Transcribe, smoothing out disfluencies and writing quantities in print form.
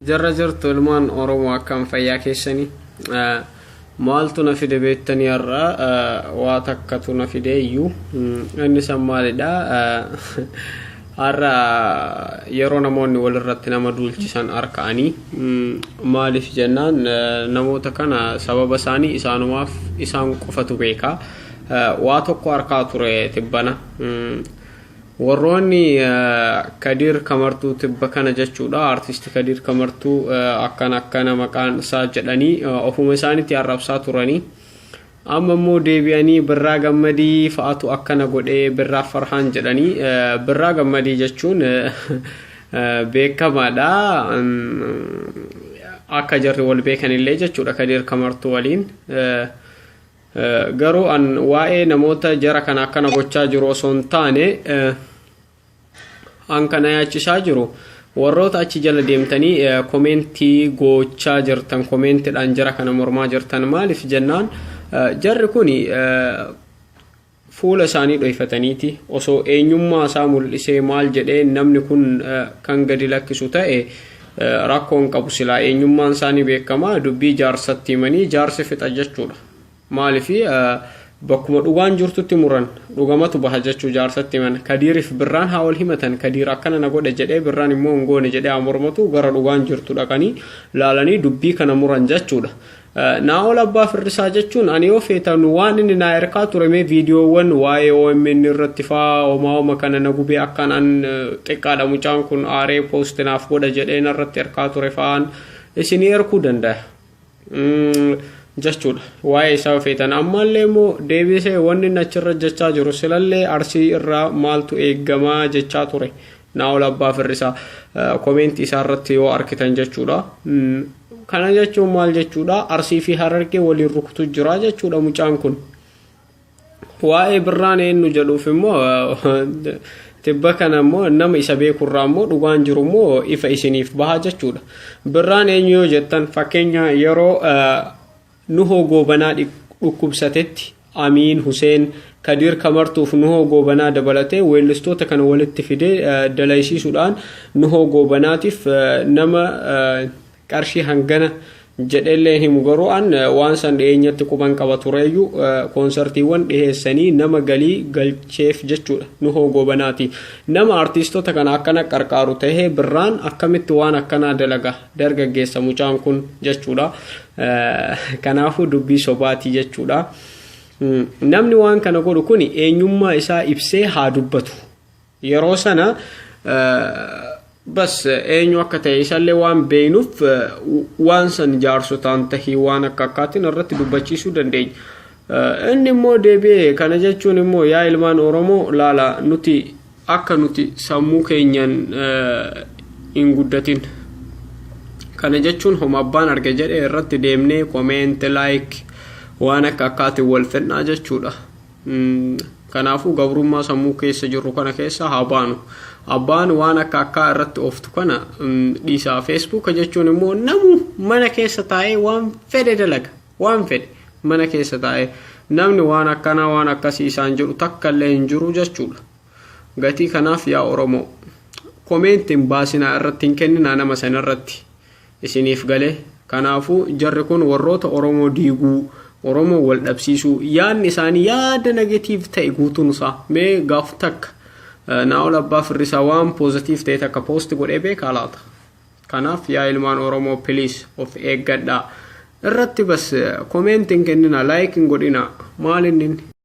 Jarra jirtu ilmaan Oromoo akkam fayyaa keessanii maaltu na fide beektanii irraa waa takkatu na fide iyyuu inni san maalidha har'a yeroo namoonni walirratti nama duulchisan arka'anii maaliif jennaan namoota kana sababa isaanii isaanumaaf isaan qofatu beeka waa tokko arkaa ture tibbana warroonni Kadir Kamartuu tibba kana jechuudha artisti Kadir Kamartuu akkana maqaan isaa jedhanii ofuma isaaniitti arrabsaa turanii amma immoo deebi'anii Birraa Gammadii fa'atu akkana godhee Birraa Farhaan jedhanii Birraa Gammadii jechuun beekamaadha akka jarri wal beekanillee jechuudha Kadir Kamartuu waliin garuu an waa'ee namoota jara kana akkana gochaa jiru osoo hin taane an kana yaachisaa jiru warroota achi jala deemtanii komentii gochaa jirtan komentiidhaan jara kana mormaa jirtan maaliif jennaan jarri kuni fuula isaanii dhoyfataniiti osoo eenyummaa isaa mul'isee maal jedhee namni kun kan gadi lakkisu ta'e rakkoon qabu silaa eenyummaan isaanii beekamaa dubbii jaarsatti himanii jaarsi fixa jechuudha maaliif bakkuma dhugaan jirtutti muran dhugamatu baha jechuu jaarsatti himan Kadiiriif Birraan haa wal himatan Kadiir akkana na godhe jedhee Birraan immoo hin goone jedhee amormatu gara dhugaan jirtu dhaqanii laalanii dubbii kana muran jechuudha Naa'ol Abbaa Firrisaa jechuun ani yoo feetan waan inni na erkaa ture mee viidiyoowwan waa'ee OMN irratti faa homaa kana na gubee akkanaan xiqqaadha mucaan kun aaree poostinaaf godha jedhee narratti erkaa ture fa'aan isinii erkuu danda'a jechuudha waa'ee isaa feetan ammallee immoo deebisee wanni achirra jechaa jiru silallee arsii irraa maaltu eeggamaa jechaa ture Naa'ol Abbaa Firrisaa komentii isaa irratti yoo arkitan jechuudha kana jechuun maal jechuudha arsii fi harargee waliin rukutu jira jechuudha mucaan kun waa'ee Birraan eenyu jedhuuf immoo tibba kana immoo nama isa beekurraa immoo dhugaan jiru immoo ifa isiniif baha jechuudha Birraan eenyu yoo jettan fakkeenya yeroo Nuhoo Goobanaa dhukkubsatetti Amiin Huseen Kadir Kamartuuf Nuhoo Goobanaa dabalatee weellistoota kana walitti fidee dalaysiisuudhaan Nuhoo Goobanaatiif nama qarshii hangana jedhellee himu garuu waan san dhiyeenyatti quban qaba tureeyyuu koonsartiiwwan dhiheessanii nama galii galcheef jechuudha Nuhoo Goobanaati nama artistoota kana akkana qarqaaru tahee Birraan akkamitti waan akkanaa dalaga dargaggeessa mucaan kun jechuudha kanaafu dubbii sobaati jechuudha namni waan kana godhu kun eenyummaa isaa ibsee haa dubbatu yeroo sana bas eenyu akka ta'e isallee waan beeynuuf waan san jaarsotaan tahii waan akka akkaatiin irratti dubbachiisuu dandeenya inni immoo deebi'ee kana jechuun immoo yaa ilmaan Oromoo laala nuti akka nuti sammuu keenyan hin guddatin kana jechuun homa abbaan arge jedhee irratti deemnee comment like waan akka akkaatiin wal fennaa jechuudha kanaafuu gabrummaa sammuu keessa jirru kana keessa haa baanu abbaan waan akka akkaa irratti ooftu kana dhiisaa Facebook jechuun immoo namu mana keessa taa'ee waan fedhe dalaga waan fedhe mana keessa taa'ee namni waan akkanaa waan akkasii isaan jedhu takka illee hin jiru jechuudha gatii kanaaf yaa Oromoo komentiin baasinaa irratti hin kenninaa nama sana irratti isiniif galee kanaafuu jarri kun warroota Oromoo diiguu Oromoo wal dhabsiisuu yaadni isaanii yaada negatiiv ta'e guutuun isaa mee gaaf takka Naa'ol Abbaa Firrisaa waan poozitiiv ta'e takka poosti godhee beekaa laata kanaaf yaa ilmaan Oromoo please of eeggadhaa irratti bas komentiin kennina like godhina maal inni